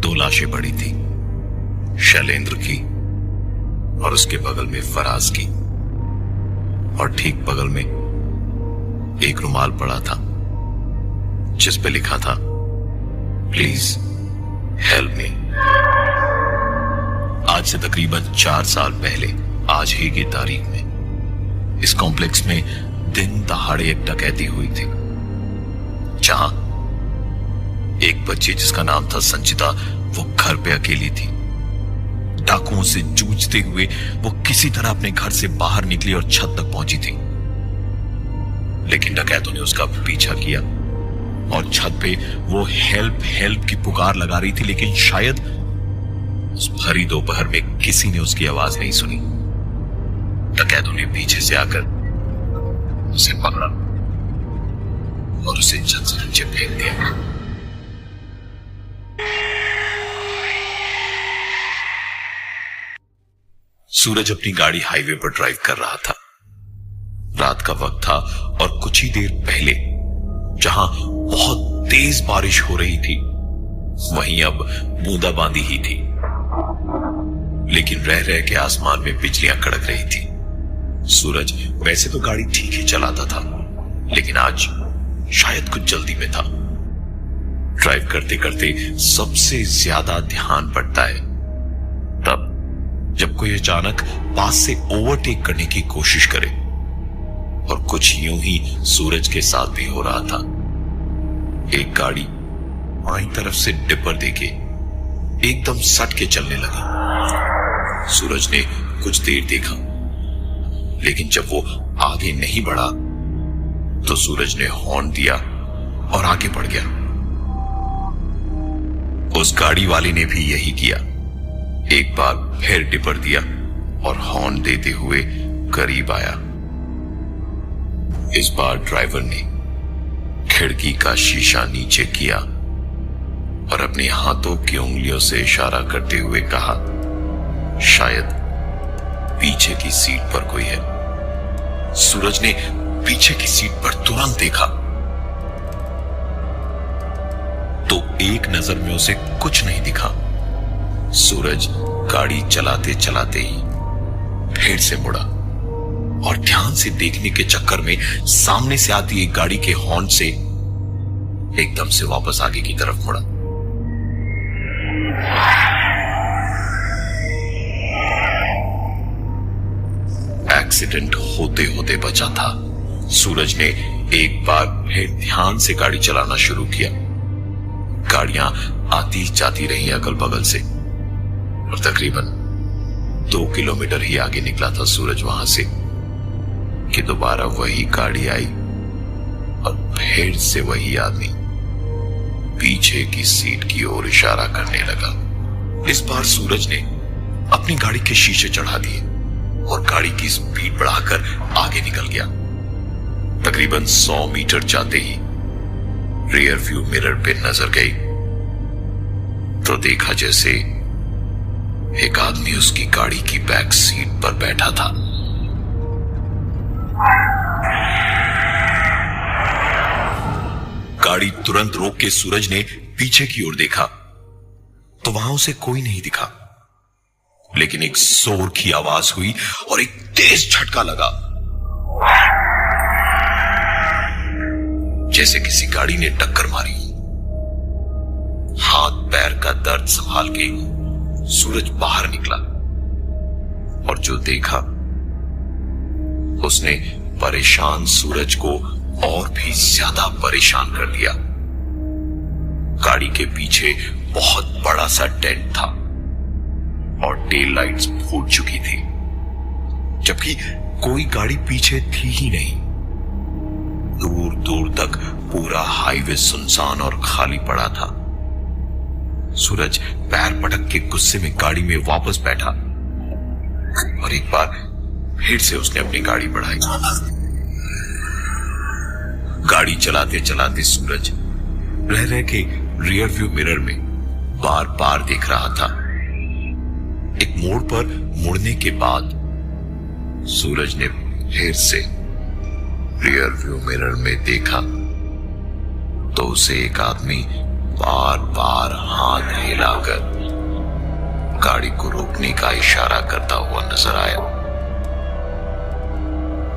2 लाशें पड़ी थी, शैलेंद्र की और उसके बगल में फराज की, और ठीक बगल में एक रुमाल पड़ा था जिस पे लिखा था प्लीज हेल्प मी। आज से तकरीबन 4 साल पहले आज ही की तारीख में इस कॉम्प्लेक्स में दिन दहाड़े एक डकैती हुई थी, जहां एक बच्ची जिसका नाम था संचिता, वो घर पे अकेली थी। डाकुओं से जूझते हुए वो किसी तरह अपने घर से बाहर निकली और छत तक पहुंची थी, लेकिन डकैतों ने उसका पीछा किया और छत पे वो हेल्प हेल्प की पुकार लगा रही थी, लेकिन शायद उस भरी दोपहर में किसी ने उसकी आवाज नहीं सुनी। डकैतों ने पीछे से आकर उसे पकड़ा और उसे छत से नीचे फेंक दिया। सूरज अपनी गाड़ी हाईवे पर ड्राइव कर रहा था। रात का वक्त था और कुछ ही देर पहले जहां बहुत तेज बारिश हो रही थी, वहीं अब बूंदाबांदी ही थी, लेकिन रह रह के आसमान में बिजलियां कड़क रही थी। सूरज वैसे तो गाड़ी ठीक ही चलाता था, लेकिन आज शायद कुछ जल्दी में था। ड्राइव करते करते सबसे ज्यादा ध्यान पड़ता है तब जब कोई अचानक पास से ओवरटेक करने की कोशिश करे, और कुछ यूं ही सूरज के साथ भी हो रहा था। एक गाड़ी बाईं तरफ से डिपर देके एकदम सट के चलने लगी। सूरज ने कुछ देर देखा, लेकिन जब वो आगे नहीं बढ़ा तो सूरज ने हॉर्न दिया और आगे बढ़ गया। उस गाड़ी वाले ने भी यही किया, एक बार फिर डिपर दिया और हॉर्न देते हुए करीब आया। इस बार ड्राइवर ने खिड़की का शीशा नीचे किया और अपने हाथों की उंगलियों से इशारा करते हुए कहा, शायद पीछे की सीट पर कोई है। सूरज ने पीछे की सीट पर तुरंत देखा तो एक नजर में उसे कुछ नहीं दिखा। सूरज गाड़ी चलाते चलाते ही फिर से मुड़ा और ध्यान से देखने के चक्कर में सामने से आती एक गाड़ी के हॉर्न से एकदम से वापस आगे की तरफ मुड़ा। एक्सीडेंट होते होते बचा था। सूरज ने एक बार फिर ध्यान से गाड़ी चलाना शुरू किया। गाड़ियां आती जाती रही अगल बगल से और तकरीबन 2 किलोमीटर ही आगे निकला था सूरज वहां से कि दोबारा वही गाड़ी आई और फिर से वही आदमी पीछे की सीट की ओर इशारा करने लगा। इस बार सूरज ने अपनी गाड़ी के शीशे चढ़ा दिए और गाड़ी की स्पीड बढ़ाकर आगे निकल गया। तकरीबन 100 मीटर जाते ही रियर व्यू मिरर पे नजर गई तो देखा जैसे एक आदमी उसकी गाड़ी की बैक सीट पर बैठा था। गाड़ी तुरंत रोक के सूरज ने पीछे की ओर देखा तो वहां उसे कोई नहीं दिखा, लेकिन एक जोर की आवाज हुई और एक तेज झटका लगा, जैसे किसी गाड़ी ने टक्कर मारी। हाथ पैर का दर्द संभाल के सूरज बाहर निकला और जो देखा उसने परेशान सूरज को और भी ज्यादा परेशान कर दिया। गाड़ी के पीछे बहुत बड़ा सा टेंट था और टेल लाइट्स फूट चुकी थी, जबकि कोई गाड़ी पीछे थी ही नहीं। दूर दूर तक पूरा हाईवे सुनसान और खाली पड़ा था। सूरज पैर पटक के गुस्से में गाड़ी में वापस बैठा और एक बार फिर से उसने अपनी गाड़ी बढ़ाई। गाड़ी चलाते चलाते सूरज रह रह के रियर व्यू मिरर में बार बार देख रहा था। एक मोड़ पर मुड़ने के बाद सूरज ने फिर से रियर व्यू मिरर में देखा तो उसे एक आदमी बार बार हाथ हिलाकर गाड़ी को रोकने का इशारा करता हुआ नजर आया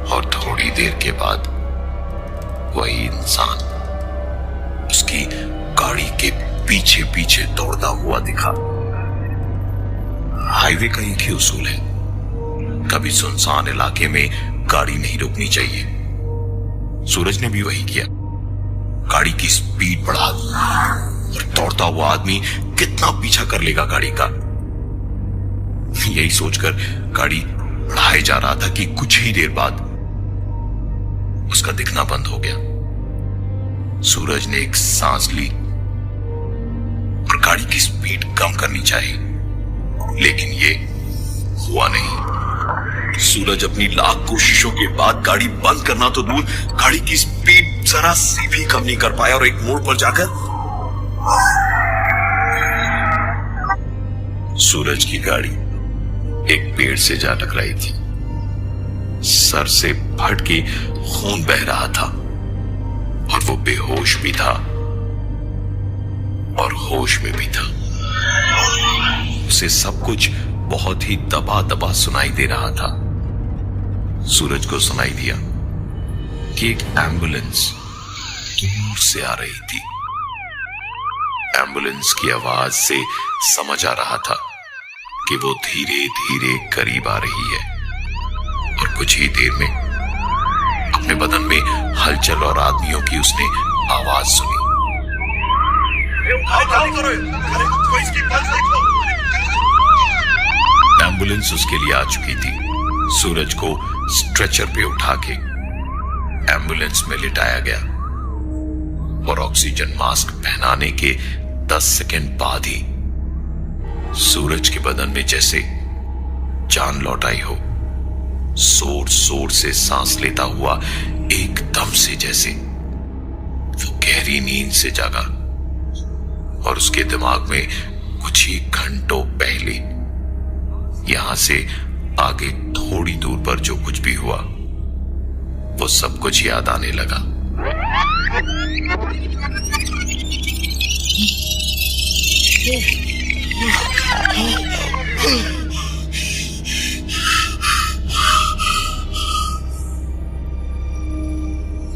और थोड़ी देर के बाद वही इंसान उसकी गाड़ी के पीछे पीछे दौड़ता हुआ दिखा। हाईवे का एक ही उसूल है, कभी सुनसान इलाके में गाड़ी नहीं रोकनी चाहिए। सूरज ने भी वही किया, गाड़ी की स्पीड बढ़ा दी और दौड़ता हुआ आदमी कितना पीछा कर लेगा गाड़ी का, यही सोचकर गाड़ी बढ़ाए जा रहा था कि कुछ ही देर बाद उसका दिखना बंद हो गया। सूरज ने एक सांस ली और गाड़ी की स्पीड कम करनी चाहिए, लेकिन ये हुआ नहीं। सूरज अपनी लाख कोशिशों के बाद गाड़ी बंद करना तो दूर, गाड़ी की स्पीड जरा सी भी कम नहीं कर पाया और एक मोड़ पर जाकर सूरज की गाड़ी एक पेड़ से जा टकराई थी। सर से फट के खून बह रहा था और वो बेहोश भी था और होश में भी था। उसे सब कुछ बहुत ही दबा दबा सुनाई दे रहा था। सूरज को सुनाई दिया कि एक एम्बुलेंस दूर से आ रही थी। एम्बुलेंस की आवाज से समझ आ रहा था कि वो धीरे धीरे करीब आ रही है और कुछ ही देर में अपने बदन में हलचल और आदमियों की उसने आवाज सुनी। एम्बुलेंस उसके लिए आ चुकी थी। सूरज को स्ट्रेचर पे उठा के एम्बुलेंस में लिटाया गया और ऑक्सीजन मास्क पहनाने के 10 सेकंड बाद ही सूरज के बदन में जैसे जान लौट आई हो। जोर जोर से सांस लेता हुआ एकदम से जैसे वो गहरी नींद से जागा और उसके दिमाग में कुछ ही घंटों पहले यहां से आगे थोड़ी दूर पर जो कुछ भी हुआ वो सब कुछ याद आने लगा।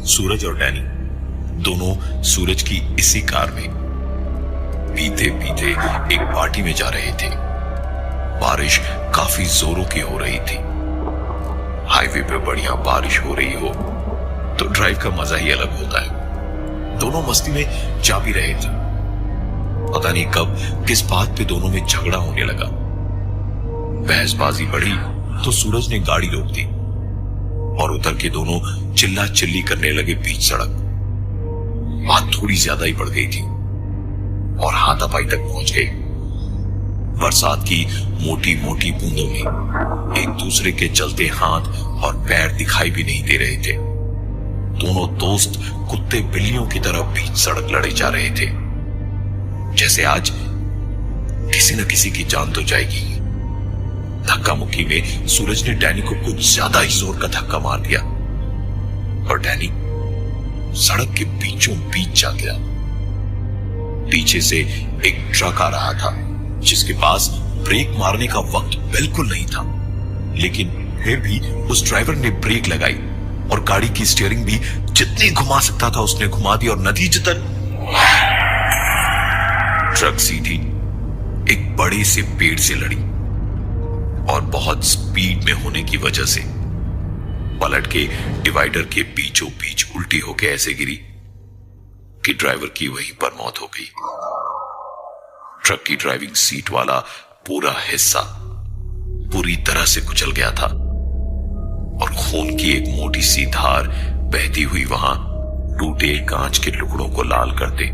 सूरज और डैनी दोनों सूरज की इसी कार में पीते पीते एक पार्टी में जा रहे थे। बारिश काफी जोरों की हो रही थी। हाईवे पे बढ़िया बारिश हो रही हो तो ड्राइव का मजा ही अलग होता है। दोनों मस्ती में जा भी रहे थे। पता नहीं कब किस बात पे दोनों में झगड़ा होने लगा। बहसबाजी बढ़ी तो सूरज ने गाड़ी रोक दी और उतर के दोनों चिल्ला चिल्ली करने लगे बीच सड़क। बात थोड़ी ज्यादा ही बढ़ गई थी और हाथापाई तक पहुंच गई। बरसात की मोटी मोटी बूंदों में एक दूसरे के चलते हाथ और पैर दिखाई भी नहीं दे रहे थे। दोनों दोस्त कुत्ते बिल्लियों की तरह बीच सड़क लड़े जा रहे थे, जैसे आज किसी न किसी की जान तो जाएगी। धक्का मुक्की में सूरज ने डैनी को कुछ ज्यादा ही जोर का धक्का मार दिया और डैनी सड़क के बीचों बीच जा गिरा। पीछे से एक ट्रक आ रहा था जिसके पास ब्रेक मारने का वक्त बिल्कुल नहीं था, लेकिन फिर भी उस ड्राइवर ने ब्रेक लगाई और गाड़ी की स्टीयरिंग भी जितनी घुमा सकता था उसने घुमा दी और नतीजतन ट्रक सीधी एक बड़े से पेड़ से लड़ी और बहुत स्पीड में होने की वजह से पलट के डिवाइडर के बीचों बीच उल्टी होकर ऐसे गिरी कि ड्राइवर की वहीं पर मौत हो गई। ट्रक की ड्राइविंग सीट वाला पूरा हिस्सा पूरी तरह से कुचल गया था और खून की एक मोटी सी धार बहती हुई वहां टूटे कांच के टुकड़ों को लाल करते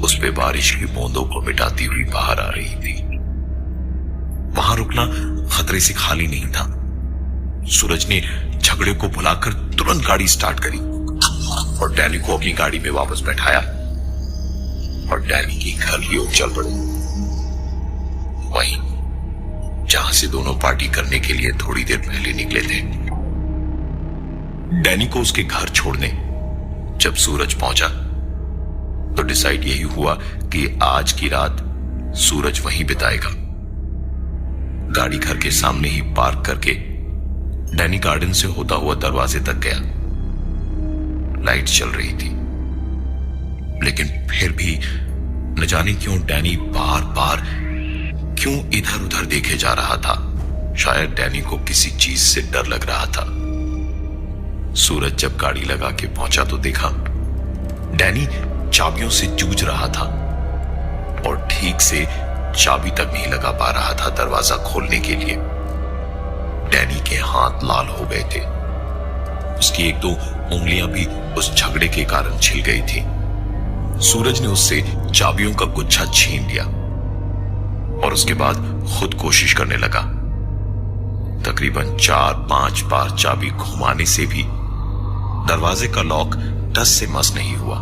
उस पे बारिश की बूंदों को मिटाती हुई बाहर आ रही थी। वहां रुकना खतरे से खाली नहीं था। सूरज ने झगड़े को भुलाकर तुरंत गाड़ी स्टार्ट करी और डैनी को अपनी गाड़ी में वापस बैठाया और डैनी की घर की ओर चल पड़े, वहीं जहां से दोनों पार्टी करने के लिए थोड़ी देर पहले निकले थे। डैनी को उसके घर छोड़ने जब सूरज पहुंचा तो डिसाइड यही हुआ कि आज की रात सूरज वहीं बिताएगा। गाड़ी घर के सामने ही पार्क करके डैनी गार्डन से होता हुआ दरवाजे तक गया। लाइट चल रही थी, लेकिन फिर भी न जाने क्यों डैनी बार बार क्यों इधर उधर देखे जा रहा था। शायद डैनी को किसी चीज से डर लग रहा था। सूरज जब गाड़ी लगा के पहुंचा तो देखा डैनी चाबियों से जूझ रहा था और ठीक से चाबी तक नहीं लगा पा रहा था दरवाजा खोलने के लिए। डैनी के हाथ लाल हो गए थे, उसकी एक दो उंगलियां भी उस झगड़े के कारण छिल गई थी। सूरज ने उससे चाबियों का गुच्छा छीन लिया और उसके बाद खुद कोशिश करने लगा। तकरीबन 4-5 बार चाबी घुमाने से भी दरवाजे का लॉक टस से मस नहीं हुआ।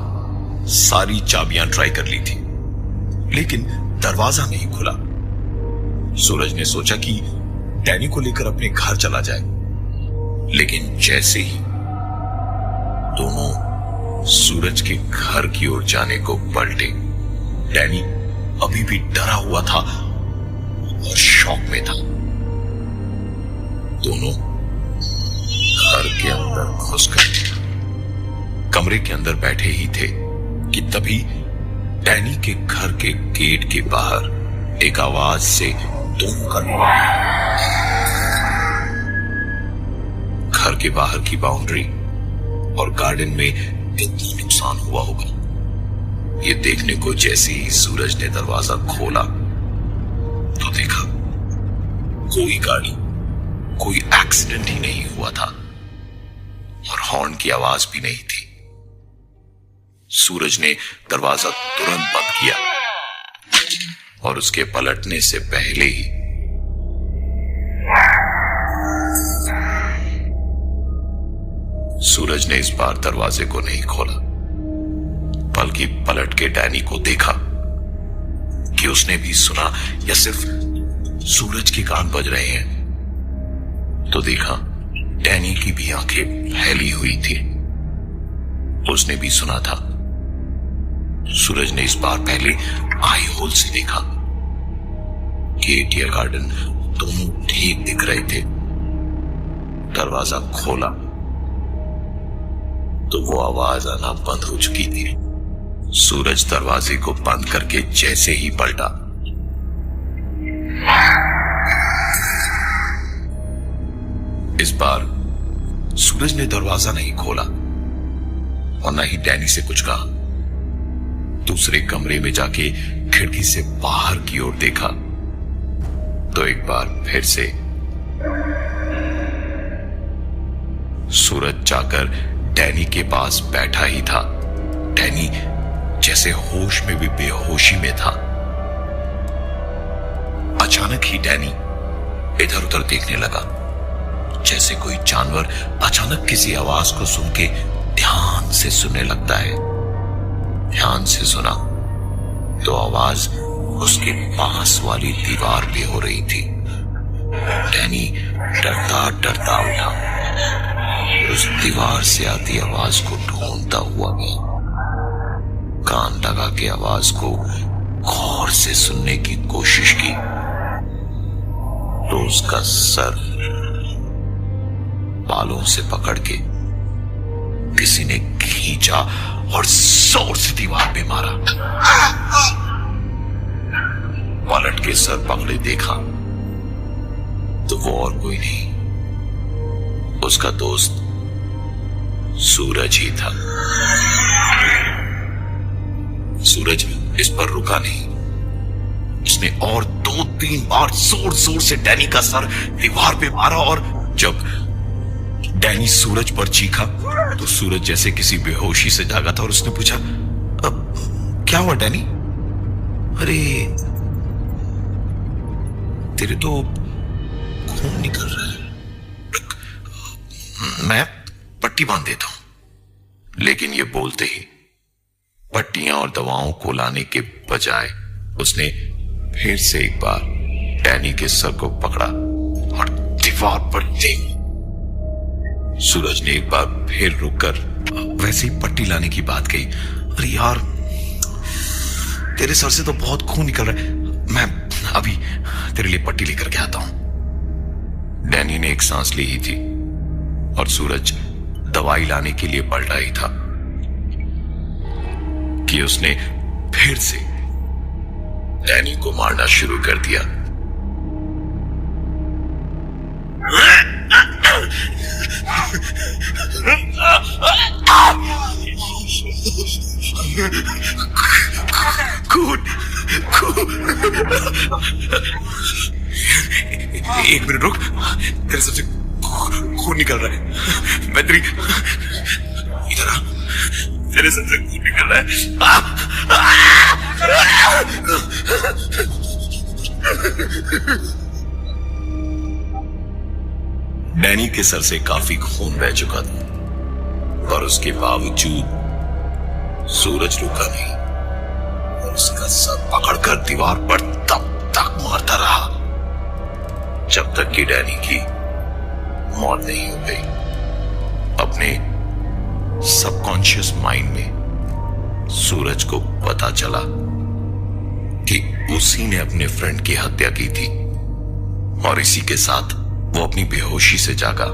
सारी चाबियां ट्राई कर ली थी, लेकिन दरवाजा नहीं खुला। सूरज ने सोचा कि डैनी को लेकर अपने घर चला जाए, लेकिन जैसे ही दोनों सूरज के घर की ओर जाने को पलटे, डैनी अभी भी डरा हुआ था और शॉक में था। दोनों घर के अंदर घुसकर कमरे के अंदर बैठे ही थे कि तभी डैनी के घर के गेट के बाहर एक आवाज से दोनों का घर के बाहर की बाउंड्री और गार्डन में कितना नुकसान हुआ होगा, ये देखने को जैसे ही सूरज ने दरवाजा खोला तो देखा कोई गाड़ी, कोई एक्सीडेंट ही नहीं हुआ था और हॉर्न की आवाज भी नहीं थी। सूरज ने दरवाजा तुरंत बंद किया और उसके पलटने से पहले ही सूरज ने इस बार दरवाजे को नहीं खोला, बल्कि पलट के डैनी को देखा कि उसने भी सुना या सिर्फ सूरज के कान बज रहे हैं। तो देखा डैनी की भी आंखें फैली हुई थी, उसने भी सुना था। सूरज ने इस बार पहले आई होल से देखा। गेट या गार्डन दोनों ठीक दिख रहे थे। दरवाजा खोला तो वो आवाज आना बंद हो चुकी थी। सूरज दरवाजे को बंद करके जैसे ही पलटा, इस बार सूरज ने दरवाजा नहीं खोला और न ही डैनी से कुछ कहा। दूसरे कमरे में जाके खिड़की से बाहर की ओर देखा तो एक बार फिर से सूरज जाकर डैनी के पास बैठा ही था। डैनी जैसे होश में भी बेहोशी में था। अचानक ही डैनी इधर उधर देखने लगा, जैसे कोई जानवर अचानक किसी आवाज को सुन के ध्यान से सुनने लगता है। ध्यान से सुना तो आवाज उसके पास वाली दीवार पे हो रही थी। डैनी डरता डरता उठा, उस दीवार से आती आवाज को ढूंढता हुआ गया। कान लगा के आवाज को गौर से सुनने की कोशिश की तो उसका सर बालों से पकड़ के किसी ने खींचा और जोर से दीवार पे मारा। पलट के सर पकड़े देखा तो वो और कोई नहीं, उसका दोस्त सूरज ही था। सूरज इस पर रुका नहीं, उसने और 2-3 बार जोर जोर से डैनी का सर दीवार पे मारा और जब डैनी सूरज पर चीखा तो सूरज जैसे किसी बेहोशी से जागा था और उसने पूछा, अब क्या हुआ डैनी? अरे तेरे तो खून निकल रहा है। मैं पट्टी बांध देता हूं। लेकिन ये बोलते ही पट्टियां और दवाओं को लाने के बजाय उसने फिर से एक बार डैनी के सर को पकड़ा और दीवार पर देख। सूरज ने एक बार फिर रुककर वैसे ही पट्टी लाने की बात कही। अरे यार, तेरे सर से तो बहुत खून निकल रहा है, मैं अभी तेरे लिए पट्टी लेकर के आता हूं। डैनी ने एक सांस ली ही थी और सूरज दवाई लाने के लिए पलटा ही था कि उसने फिर से डैनी को मारना शुरू कर दिया। खून, एक मिनट रुक, तेरे सबसे खून निकल रहा है। मैं तेरी इधर आ, तेरे सबसे खून निकल रहा है। डैनी के सर से काफी खून बह चुका था, पर उसके बावजूद सूरज रुका नहीं और उसका सर पकड़कर दीवार पर तब तक मारता रहा जब तक कि डैनी की मौत नहीं हो गई। अपने सबकॉन्शियस माइंड में सूरज को पता चला कि उसी ने अपने फ्रेंड की हत्या की थी और इसी के साथ वो अपनी बेहोशी से जागा।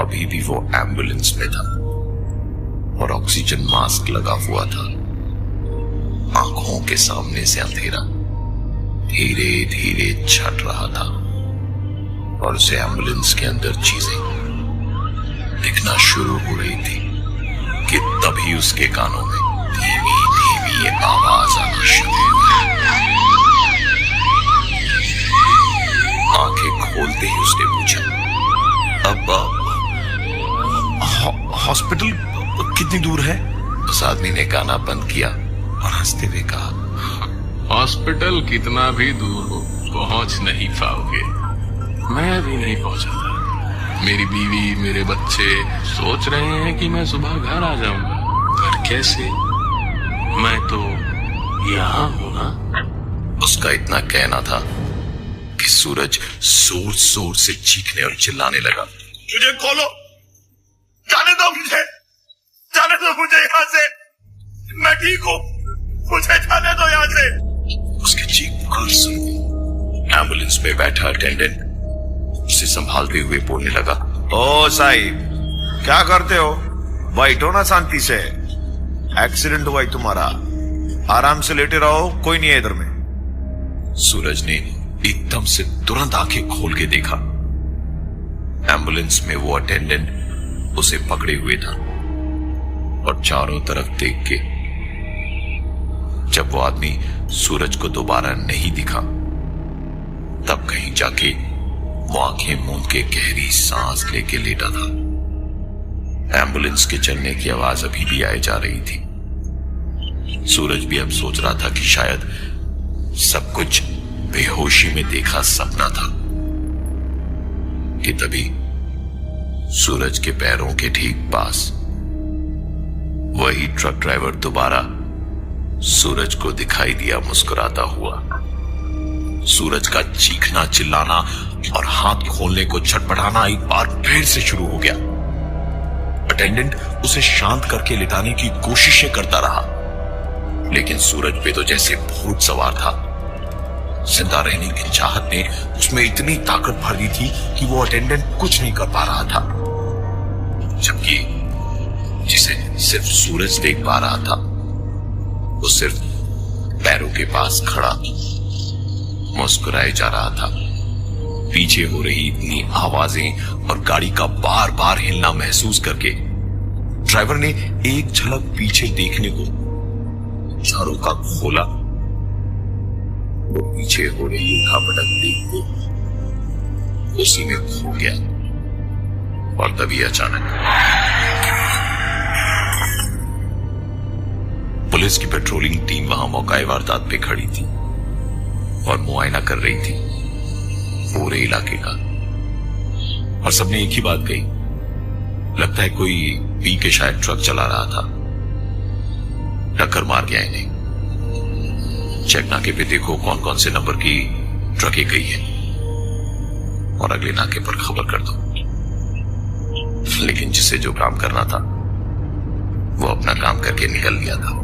अभी भी वो एम्बुलेंस में था और ऑक्सीजन मास्क लगा हुआ था। आंखों के सामने से अंधेरा धीरे धीरे छट रहा था और उसे एम्बुलेंस के अंदर चीजें दिखना शुरू हो रही थी कि तभी उसके कानों में धीमी धीमी एक आवाज आना शुरू हुई। आंखें खोलते ही उसने पूछा, अब हॉस्पिटल कितनी दूर है? उस आदमी ने गाना बंद किया और हंसते हुए कहा, हॉस्पिटल कितना भी दूर हो पहुंच नहीं पाओगे। मैं भी नहीं पहुंचा था। मेरी बीवी, मेरे बच्चे सोच रहे हैं कि मैं सुबह घर आ जाऊंगा, पर कैसे? मैं तो यहाँ हूं ना। उसका इतना कहना था कि सूरज जोर जोर से चीखने और चिल्लाने लगा, मुझे खोलो, जाने दो मुझे, जाने दो मुझे यहाँ से, मैं ठीक हूँ, मुझे जाने दो यहाँ से। उसकी चीख पुकार सुन एम्बुलेंस में बैठा अटेंडेंट उसे संभालते हुए बोलने लगा, ओ साहिब, क्या करते हो? बैठो ना शांति से, एक्सीडेंट हुआ है तुम्हारा, आराम से लेटे रहो, कोई नहीं है इधर में। सूरज ने एकदम से तुरंत आंखें खोल के देखा। एम्बुलेंस में वो अटेंडेंट उसे पकड़े हुए था और चारों तरफ देख के जब वो आदमी सूरज को दोबारा नहीं दिखा, तब कहीं जाके वो आंखें मूंद के गहरी सांस लेके लेटा था। एम्बुलेंस के चलने की आवाज अभी भी आए जा रही थी। सूरज भी अब सोच रहा था कि शायद सब कुछ बेहोशी में देखा सपना था कि तभी सूरज के पैरों के ठीक पास वही ट्रक ड्राइवर दोबारा सूरज को दिखाई दिया मुस्कुराता हुआ। सूरज का चीखना, चिल्लाना और हाथ खोलने को छटपटाना एक बार फिर से शुरू हो गया। अटेंडेंट उसे शांत करके लिटाने की कोशिशें करता रहा, लेकिन सूरज पे तो जैसे भूत सवार था। जिंदा रहने की चाहत ने उसमें इतनी ताकत भर दी थी कि वो अटेंडेंट कुछ नहीं कर पा रहा था, जबकि जिसे सिर्फ सूरज देख पा रहा था वो सिर्फ पैरों के पास खड़ा मुस्कुराए जा रहा था। पीछे हो रही इतनी आवाजें और गाड़ी का बार बार हिलना महसूस करके ड्राइवर ने एक झलक पीछे देखने को चारों का खोला। वो पीछे हो रही उठापटक देखते उसी में खो गया। और तभी अचानक पुलिस की पेट्रोलिंग टीम वहां मौके वारदात पे खड़ी थी और मुआयना कर रही थी पूरे इलाके का। और सबने एक ही बात कही, लगता है कोई पी के शायद ट्रक चला रहा था, टक्कर मार गया इन्हें। चेक नाके पे देखो कौन कौन से नंबर की ट्रकें गई है और अगले नाके पर खबर कर दो। लेकिन जिसे जो काम करना था वो अपना काम करके निकल गया था।